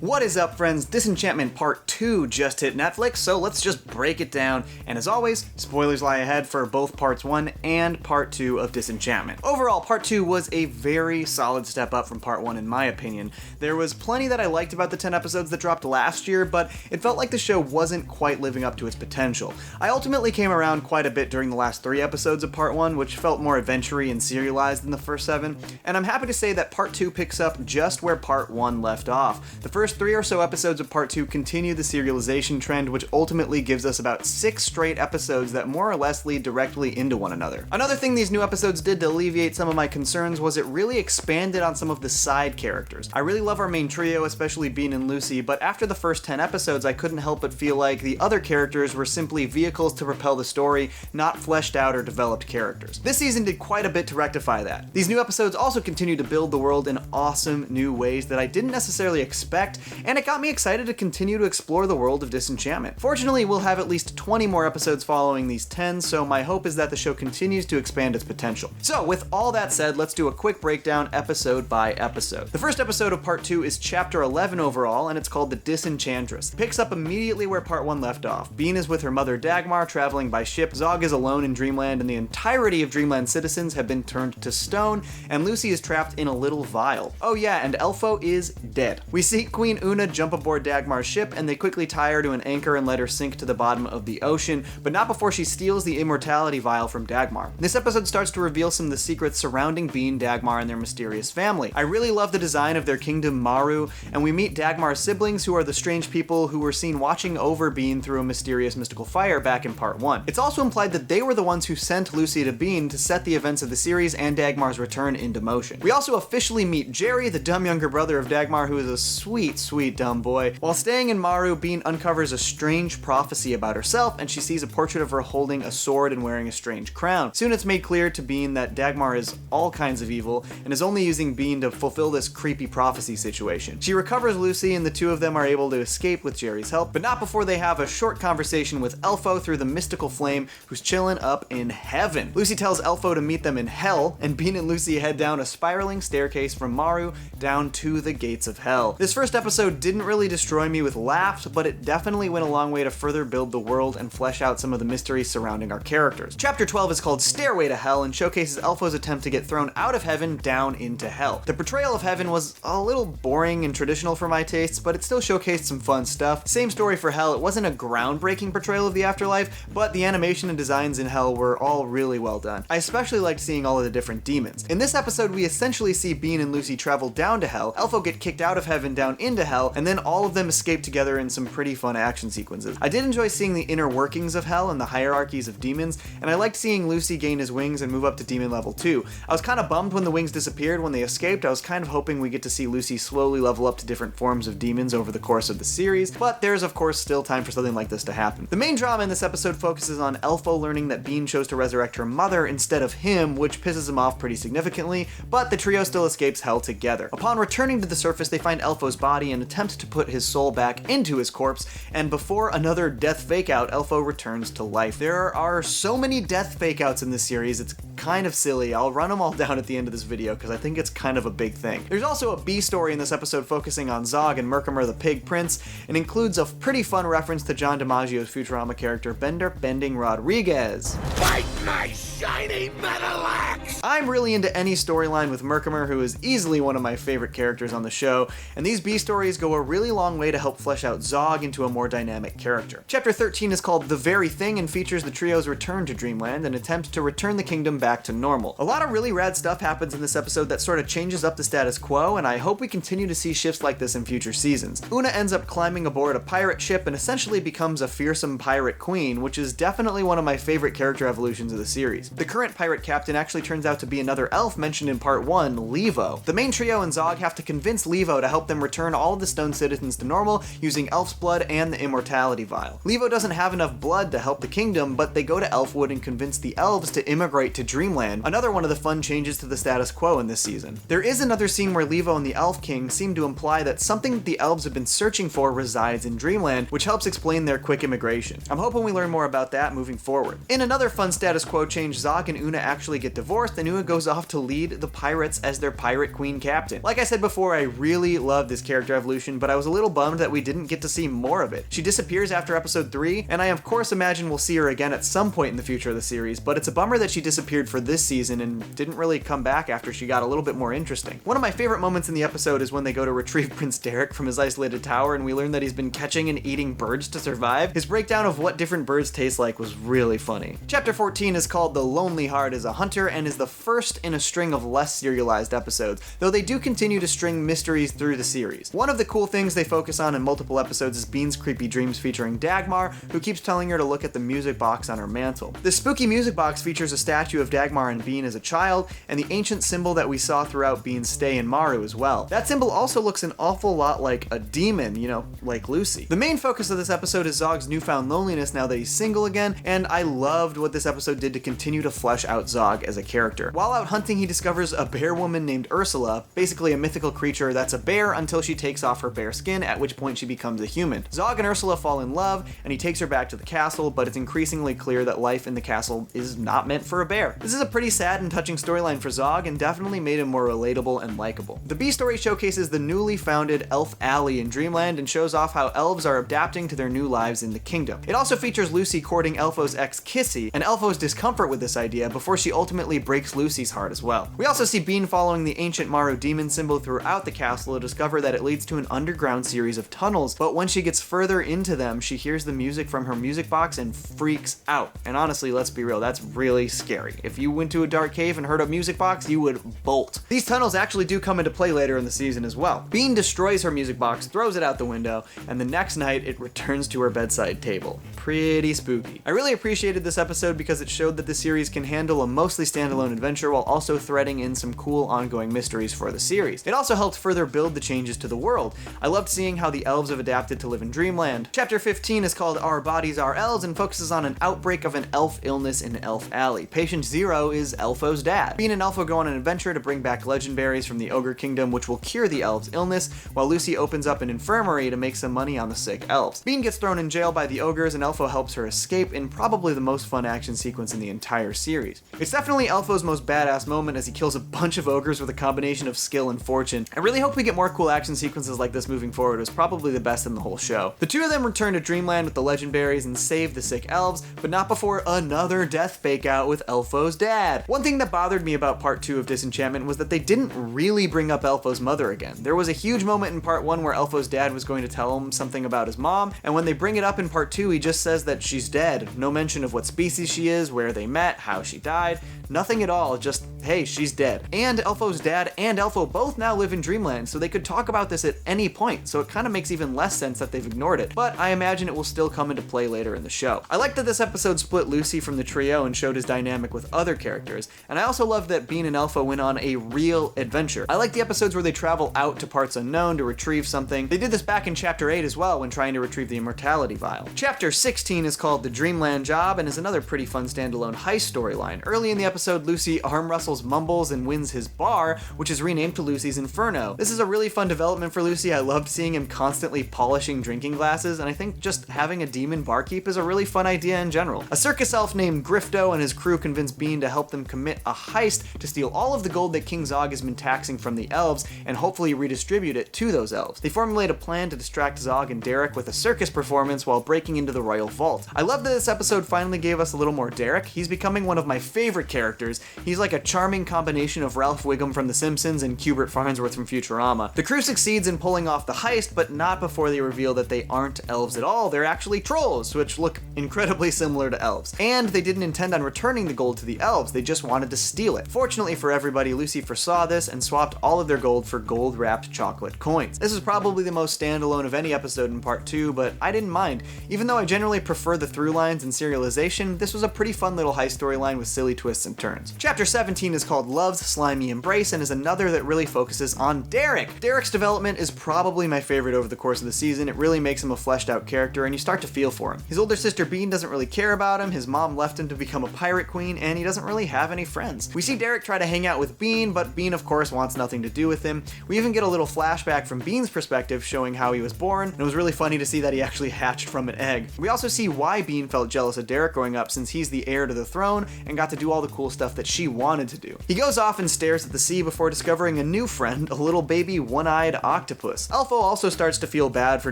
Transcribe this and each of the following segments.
What is up, friends? Disenchantment Part 2 just hit Netflix, so let's just break it down. And as always, spoilers lie ahead for both Parts 1 and Part 2 of Disenchantment. Overall, Part 2 was a very solid step up from Part 1 in my opinion. There was plenty that I liked about the 10 episodes that dropped last year, but it felt like the show wasn't quite living up to its potential. I ultimately came around quite a bit during the last 3 episodes of Part 1, which felt more adventure-y and serialized than the first 7, and I'm happy to say that Part 2 picks up just where Part 1 left off. The first 3 or so episodes of Part 2 continue the serialization trend, which ultimately gives us about 6 straight episodes that more or less lead directly into one another. Another thing these new episodes did to alleviate some of my concerns was it really expanded on some of the side characters. I really love our main trio, especially Bean and Lucy, but after the first 10 episodes I couldn't help but feel like the other characters were simply vehicles to propel the story, not fleshed out or developed characters. This season did quite a bit to rectify that. These new episodes also continue to build the world in awesome new ways that I didn't necessarily expect, and it got me excited to continue to explore the world of Disenchantment. Fortunately, we'll have at least 20 more episodes following these 10, so my hope is that the show continues to expand its potential. So with all that said, let's do a quick breakdown episode by episode. The first episode of Part 2 is Chapter 11 overall, and it's called The Disenchantress. It picks up immediately where Part 1 left off. Bean is with her mother Dagmar traveling by ship, Zog is alone in Dreamland, and the entirety of Dreamland citizens have been turned to stone, and Lucy is trapped in a little vial. Oh yeah, and Elfo is dead. We see Queen Una jump aboard Dagmar's ship, and they quickly tie her to an anchor and let her sink to the bottom of the ocean, but not before she steals the immortality vial from Dagmar. This episode starts to reveal some of the secrets surrounding Bean, Dagmar, and their mysterious family. I really love the design of their kingdom, Maru, and we meet Dagmar's siblings, who are the strange people who were seen watching over Bean through a mysterious mystical fire back in Part 1. It's also implied that they were the ones who sent Lucy to Bean to set the events of the series and Dagmar's return into motion. We also officially meet Jerry, the dumb younger brother of Dagmar, who is a sweet, sweet dumb boy. While staying in Maru, Bean uncovers a strange prophecy about herself, and she sees a portrait of her holding a sword and wearing a strange crown. Soon it's made clear to Bean that Dagmar is all kinds of evil, and is only using Bean to fulfill this creepy prophecy situation. She recovers Lucy, and the two of them are able to escape with Jerry's help, but not before they have a short conversation with Elfo through the mystical flame, who's chilling up in heaven. Lucy tells Elfo to meet them in hell, and Bean and Lucy head down a spiraling staircase from Maru down to the gates of hell. This first episode didn't really destroy me with laughs, but it definitely went a long way to further build the world and flesh out some of the mysteries surrounding our characters. Chapter 12 is called Stairway to Hell and showcases Elfo's attempt to get thrown out of heaven down into hell. The portrayal of heaven was a little boring and traditional for my tastes, but it still showcased some fun stuff. Same story for hell. It wasn't a groundbreaking portrayal of the afterlife, but the animation and designs in hell were all really well done. I especially liked seeing all of the different demons. In this episode, we essentially see Bean and Lucy travel down to hell, Elfo get kicked out of heaven down into hell, and then all of them escape together in some pretty fun action sequences. I did enjoy seeing the inner workings of hell and the hierarchies of demons, and I liked seeing Lucy gain his wings and move up to demon level 2. I was kind of bummed when the wings disappeared when they escaped. I was kind of hoping we get to see Lucy slowly level up to different forms of demons over the course of the series, but there's of course still time for something like this to happen. The main drama in this episode focuses on Elfo learning that Bean chose to resurrect her mother instead of him, which pisses him off pretty significantly, but the trio still escapes hell together. Upon returning to the surface, they find Elfo's body and attempt to put his soul back into his corpse, and before another death fake-out, Elfo returns to life. There are so many death fake-outs in this series, it's kind of silly. I'll run them all down at the end of this video because I think it's kind of a big thing. There's also a B story in this episode focusing on Zog and Merkimer the Pig Prince, and includes a pretty fun reference to John DiMaggio's Futurama character Bender Bending Rodriguez. Fight my shiny metal axe! I'm really into any storyline with Merkimer, who is easily one of my favorite characters on the show, and these B stories go a really long way to help flesh out Zog into a more dynamic character. Chapter 13 is called The Very Thing and features the trio's return to Dreamland and attempt to return the kingdom back to normal. A lot of really rad stuff happens in this episode that sort of changes up the status quo, and I hope we continue to see shifts like this in future seasons. Una ends up climbing aboard a pirate ship and essentially becomes a fearsome pirate queen, which is definitely one of my favorite character evolutions of the series. The current pirate captain actually turns out to be another elf mentioned in Part 1, Levo. The main trio and Zog have to convince Levo to help them return all of the stone citizens to normal using elf's blood and the immortality vial. Levo doesn't have enough blood to help the kingdom, but they go to Elfwood and convince the elves to immigrate to Dreamland, another one of the fun changes to the status quo in this season. There is another scene where Levo and the Elf King seem to imply that something that the elves have been searching for resides in Dreamland, which helps explain their quick immigration. I'm hoping we learn more about that moving forward. In another fun status quo change, Zog and Una actually get divorced, Anua goes off to lead the pirates as their pirate queen captain. Like I said before, I really love this character evolution, but I was a little bummed that we didn't get to see more of it. She disappears after episode 3, and I of course imagine we'll see her again at some point in the future of the series, but it's a bummer that she disappeared for this season and didn't really come back after she got a little bit more interesting. One of my favorite moments in the episode is when they go to retrieve Prince Derek from his isolated tower and we learn that he's been catching and eating birds to survive. His breakdown of what different birds taste like was really funny. Chapter 14 is called The Lonely Heart is a Hunter and is the first in a string of less serialized episodes, though they do continue to string mysteries through the series. One of the cool things they focus on in multiple episodes is Bean's creepy dreams featuring Dagmar, who keeps telling her to look at the music box on her mantle. The spooky music box features a statue of Dagmar and Bean as a child, and the ancient symbol that we saw throughout Bean's stay in Maru as well. That symbol also looks an awful lot like a demon, you know, like Lucy. The main focus of this episode is Zog's newfound loneliness now that he's single again, and I loved what this episode did to continue to flesh out Zog as a character. While out hunting, he discovers a bear woman named Ursula, basically a mythical creature that's a bear until she takes off her bear skin, at which point she becomes a human. Zog and Ursula fall in love, and he takes her back to the castle, but it's increasingly clear that life in the castle is not meant for a bear. This is a pretty sad and touching storyline for Zog, and definitely made him more relatable and likable. The B story showcases the newly founded Elf Alley in Dreamland and shows off how elves are adapting to their new lives in the kingdom. It also features Lucy courting Elfo's ex Kissy, and Elfo's discomfort with this idea before she ultimately breaks Lucy's heart as well. We also see Bean following the ancient Maru demon symbol throughout the castle to discover that it leads to an underground series of tunnels, but when she gets further into them, she hears the music from her music box and freaks out. And honestly, let's be real, that's really scary. If you went to a dark cave and heard a music box, you would bolt. These tunnels actually do come into play later in the season as well. Bean destroys her music box, throws it out the window, and the next night it returns to her bedside table. Pretty spooky. I really appreciated this episode because it showed that the series can handle a mostly standalone adventure while also threading in some cool ongoing mysteries for the series. It also helped further build the changes to the world. I loved seeing how the elves have adapted to live in Dreamland. Chapter 15 is called Our Bodies, Our Elves and focuses on an outbreak of an elf illness in Elf Alley. Patient Zero is Elfo's dad. Bean and Elfo go on an adventure to bring back legend berries from the Ogre Kingdom, which will cure the elves' illness, while Lucy opens up an infirmary to make some money on the sick elves. Bean gets thrown in jail by the ogres, and Elfo helps her escape in probably the most fun action sequence in the entire series. It's definitely Elfo's most badass moment as he kills a bunch of ogres with a combination of skill and fortune. I really hope we get more cool action sequences like this moving forward. It was probably the best in the whole show. The two of them return to Dreamland with the legend berries and save the sick elves, but not before another death fake out with Elfo's dad. One thing that bothered me about part 2 of Disenchantment was that they didn't really bring up Elfo's mother again. There was a huge moment in part 1 where Elfo's dad was going to tell him something about his mom, and when they bring it up in part 2, he just says that she's dead. No mention of what species she is, where they met, how she died, nothing at all, just, hey, she's dead. And Elfo's dad and Elfo both now live in Dreamland, so they could talk about this at any point, so it kind of makes even less sense that they've ignored it, but I imagine it will still come into play later in the show. I like that this episode split Lucy from the trio and showed his dynamic with other characters, and I also love that Bean and Elfo went on a real adventure. I like the episodes where they travel out to parts unknown to retrieve something. They did this back in Chapter 8 as well when trying to retrieve the Immortality Vial. Chapter 16 is called The Dreamland Job and is another pretty fun standalone heist storyline. Early in the episode, Lucy arm wrestles Mumbles and wins his bar, which is renamed to Lucy's Inferno. This is a really fun development for Lucy. I loved seeing him constantly polishing drinking glasses, and I think just having a demon barkeep is a really fun idea in general. A circus elf named Grifto and his crew convince Bean to help them commit a heist to steal all of the gold that King Zog has been taxing from the elves and hopefully redistribute it to those elves. They formulate a plan to distract Zog and Derek with a circus performance while breaking into the royal vault. I love that this episode finally gave us a little more Derek. He's becoming one of my favorite characters. He's like a charming combination of Ralph Wiggum from The Simpsons and Hubert Farnsworth from Futurama. The crew succeeds in pulling off the heist, but not before they reveal that they aren't elves at all. They're actually trolls, which look incredibly similar to elves. And they didn't intend on returning the gold to the elves, they just wanted to steal it. Fortunately for everybody, Lucy foresaw this and swapped all of their gold for gold-wrapped chocolate coins. This is probably the most standalone of any episode in part 2, but I didn't mind. Even though I generally prefer the through lines and serialization, this was a pretty fun little heist storyline with silly twists and turns. Chapter 17 is called Love's Slimy Embrace and is another that really focuses on Derek. Derek's development is probably my favorite over the course of the season. It really makes him a fleshed out character and you start to feel for him. His older sister Bean doesn't really care about him, his mom left him to become a pirate queen, and he doesn't really have any friends. We see Derek try to hang out with Bean, but Bean of course wants nothing to do with him. We even get a little flashback from Bean's perspective showing how he was born, and it was really funny to see that he actually hatched from an egg. We also see why Bean felt jealous of Derek growing up, since he's the heir to the throne and got to do all the cool stuff that she wanted to to do. He goes off and stares at the sea before discovering a new friend, a little baby one-eyed octopus. Elfo also starts to feel bad for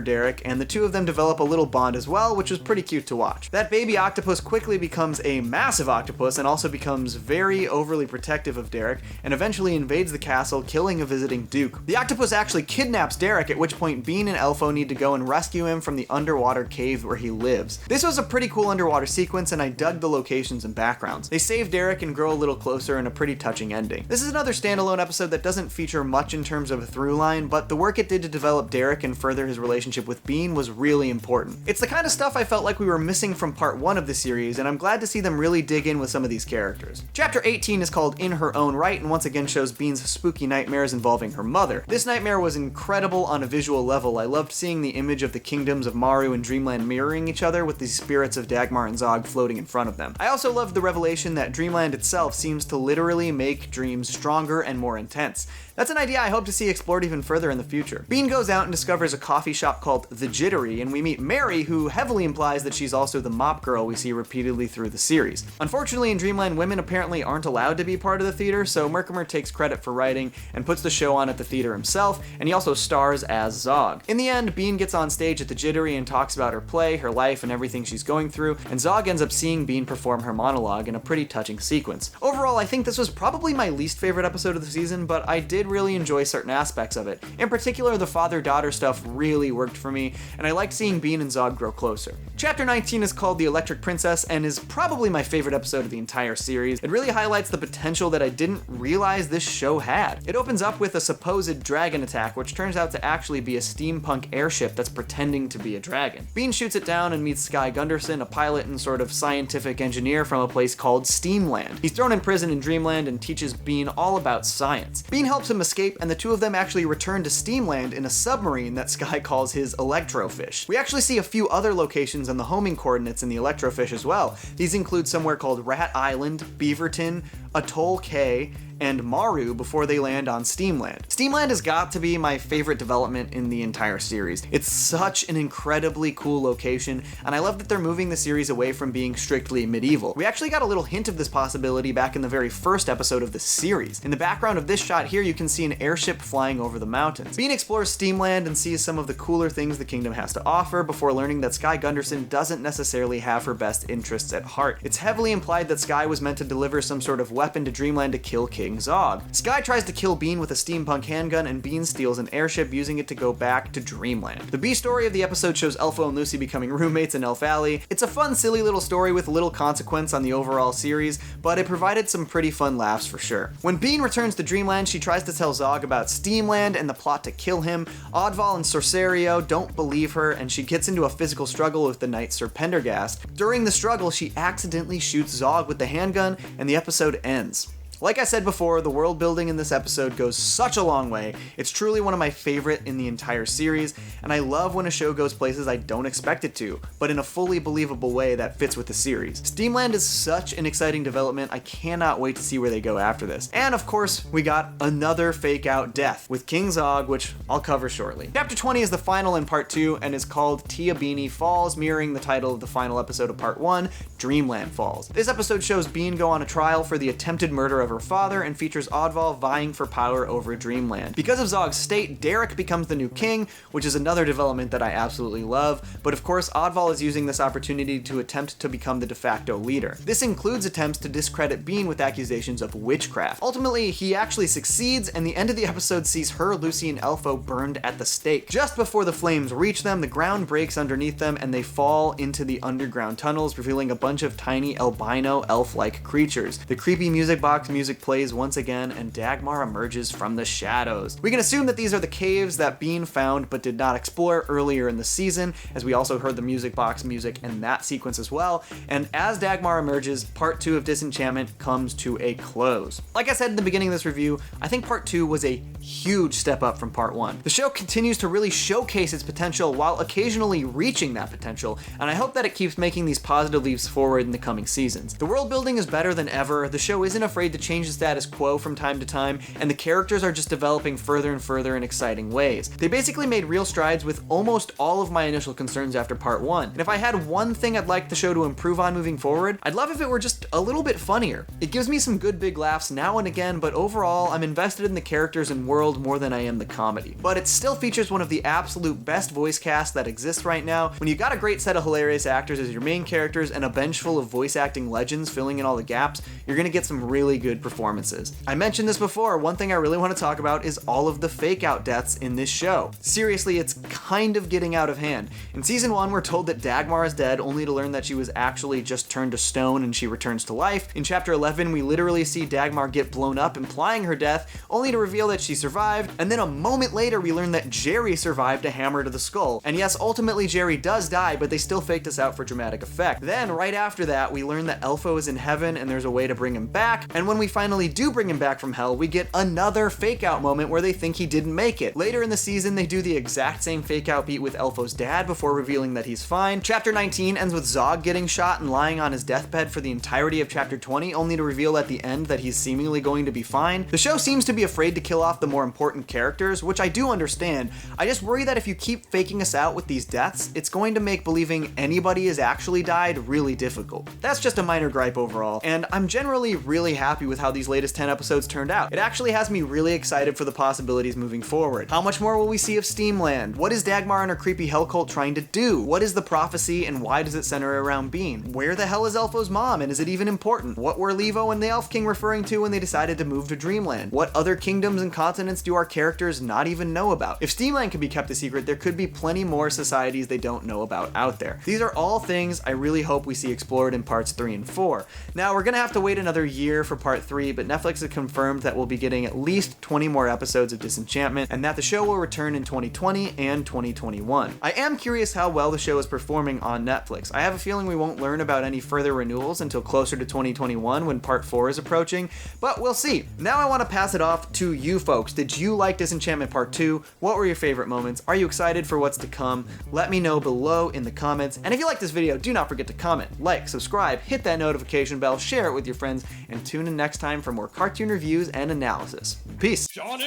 Derek, and the two of them develop a little bond as well, which was pretty cute to watch. That baby octopus quickly becomes a massive octopus and also becomes very overly protective of Derek, and eventually invades the castle, killing a visiting duke. The octopus actually kidnaps Derek, at which point Bean and Elfo need to go and rescue him from the underwater cave where he lives. This was a pretty cool underwater sequence, and I dug the locations and backgrounds. They save Derek and grow a little closer in a pretty touching ending. This is another standalone episode that doesn't feature much in terms of a through line, but the work it did to develop Derek and further his relationship with Bean was really important. It's the kind of stuff I felt like we were missing from part 1 of the series, and I'm glad to see them really dig in with some of these characters. Chapter 18 is called In Her Own Right, and once again shows Bean's spooky nightmares involving her mother. This nightmare was incredible on a visual level. I loved seeing the image of the kingdoms of Maru and Dreamland mirroring each other with the spirits of Dagmar and Zog floating in front of them. I also loved the revelation that Dreamland itself seems to literally make dreams stronger and more intense. That's an idea I hope to see explored even further in the future. Bean goes out and discovers a coffee shop called The Jittery, and we meet Mary, who heavily implies that she's also the mop girl we see repeatedly through the series. Unfortunately, in Dreamland, women apparently aren't allowed to be part of the theater, so Merkimer takes credit for writing and puts the show on at the theater himself, and he also stars as Zog. In the end, Bean gets on stage at The Jittery and talks about her play, her life, and everything she's going through, and Zog ends up seeing Bean perform her monologue in a pretty touching sequence. Overall, I think this was probably my least favorite episode of the season, but I did really enjoy certain aspects of it. In particular, the father-daughter stuff really worked for me, and I liked seeing Bean and Zog grow closer. Chapter 19 is called The Electric Princess and is probably my favorite episode of the entire series. It really highlights the potential that I didn't realize this show had. It opens up with a supposed dragon attack, which turns out to actually be a steampunk airship that's pretending to be a dragon. Bean shoots it down and meets Skye Gunderson, a pilot and sort of scientific engineer from a place called Steamland. He's thrown in prison in Dreamland and teaches Bean all about science. Bean helps him escape, and the two of them actually return to Steamland in a submarine that Skye calls his Electrofish. We actually see a few other locations on the homing coordinates in the Electrofish as well. These include somewhere called Rat Island, Beaverton, Atoll K, and Maru before they land on Steamland. Steamland has got to be my favorite development in the entire series. It's such an incredibly cool location, and I love that they're moving the series away from being strictly medieval. We actually got a little hint of this possibility back in the very first episode of the series. In the background of this shot here, you can see an airship flying over the mountains. Bean explores Steamland and sees some of the cooler things the kingdom has to offer before learning that Skye Gunderson doesn't necessarily have her best interests at heart. It's heavily implied that Skye was meant to deliver some sort of weapon to Dreamland to kill King Zog. Skye tries to kill Bean with a steampunk handgun, and Bean steals an airship, using it to go back to Dreamland. The B story of the episode shows Elfo and Lucy becoming roommates in Elf Alley. It's a fun, silly little story with little consequence on the overall series, but it provided some pretty fun laughs for sure. When Bean returns to Dreamland, she tries to tell Zog about Steamland and the plot to kill him. Oddval and Sorcerio don't believe her, and she gets into a physical struggle with the knight Sir Pendergast. During the struggle, she accidentally shoots Zog with the handgun, and the episode ends. Like I said before, the world building in this episode goes such a long way. It's truly one of my favorite in the entire series, and I love when a show goes places I don't expect it to, but in a fully believable way that fits with the series. Steamland is such an exciting development. I cannot wait to see where they go after this. And of course, we got another fake out death with King Zog, which I'll cover shortly. Chapter 20 is the final in part 2 and is called TIABEANIE Falls, mirroring the title of the final episode of part 1, Dreamland Falls. This episode shows Bean go on a trial for the attempted murder of her father and features Oddval vying for power over Dreamland. Because of Zog's state, Derek becomes the new king, which is another development that I absolutely love, but of course Oddval is using this opportunity to attempt to become the de facto leader. This includes attempts to discredit Bean with accusations of witchcraft. Ultimately, he actually succeeds, and the end of the episode sees her, Lucy, and Elfo burned at the stake. Just before the flames reach them, the ground breaks underneath them and they fall into the underground tunnels, revealing a bunch of tiny albino elf-like creatures. The creepy music box music plays once again, and Dagmar emerges from the shadows. We can assume that these are the caves that Bean found but did not explore earlier in the season, as we also heard the music box music in that sequence as well, and as Dagmar emerges, part 2 of Disenchantment comes to a close. Like I said in the beginning of this review, I think part 2 was a huge step up from part 1. The show continues to really showcase its potential while occasionally reaching that potential, and I hope that it keeps making these positive leaps forward in the coming seasons. The world building is better than ever, the show isn't afraid to change the status quo from time to time, and the characters are just developing further and further in exciting ways. They basically made real strides with almost all of my initial concerns after part 1, and if I had one thing I'd like the show to improve on moving forward, I'd love if it were just a little bit funnier. It gives me some good big laughs now and again, but overall, I'm invested in the characters and world more than I am the comedy. But it still features one of the absolute best voice casts that exists right now. When you got a great set of hilarious actors as your main characters and a bench full of voice acting legends filling in all the gaps, you're gonna get some really good performances. I mentioned this before, one thing I really want to talk about is all of the fake out deaths in this show. Seriously, it's kind of getting out of hand. In season 1, we're told that Dagmar is dead, only to learn that she was actually just turned to stone and she returns to life. In chapter 11, we literally see Dagmar get blown up, implying her death, only to reveal that she survived, and then a moment later we learn that Jerry survived a hammer to the skull. And yes, ultimately Jerry does die, but they still faked us out for dramatic effect. Then, right after that, we learn that Elfo is in heaven and there's a way to bring him back, and when we finally do bring him back from hell, we get another fake out moment where they think he didn't make it. Later in the season, they do the exact same fake out beat with Elfo's dad before revealing that he's fine. Chapter 19 ends with Zog getting shot and lying on his deathbed for the entirety of chapter 20, only to reveal at the end that he's seemingly going to be fine. The show seems to be afraid to kill off the more important characters, which I do understand. I just worry that if you keep faking us out with these deaths, it's going to make believing anybody has actually died really difficult. That's just a minor gripe overall, and I'm generally really happy with how these latest 10 episodes turned out. It actually has me really excited for the possibilities moving forward. How much more will we see of Steamland? What is Dagmar and her creepy hell cult trying to do? What is the prophecy and why does it center around Bean? Where the hell is Elfo's mom and is it even important? What were Levo and the Elf King referring to when they decided to move to Dreamland? What other kingdoms and continents do our characters not even know about? If Steamland could be kept a secret, there could be plenty more societies they don't know about out there. These are all things I really hope we see explored in parts 3 and 4. Now, we're gonna have to wait another year for part 3, but Netflix has confirmed that we'll be getting at least 20 more episodes of Disenchantment, and that the show will return in 2020 and 2021. I am curious how well the show is performing on Netflix. I have a feeling we won't learn about any further renewals until closer to 2021 when part 4 is approaching, but we'll see. Now I want to pass it off to you folks. Did you like Disenchantment Part 2? What were your favorite moments? Are you excited for what's to come? Let me know below in the comments. And if you like this video, do not forget to comment, like, subscribe, hit that notification bell, share it with your friends, and tune in next time for more cartoon reviews and analysis. Peace. Johnny!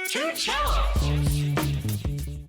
Two cellos!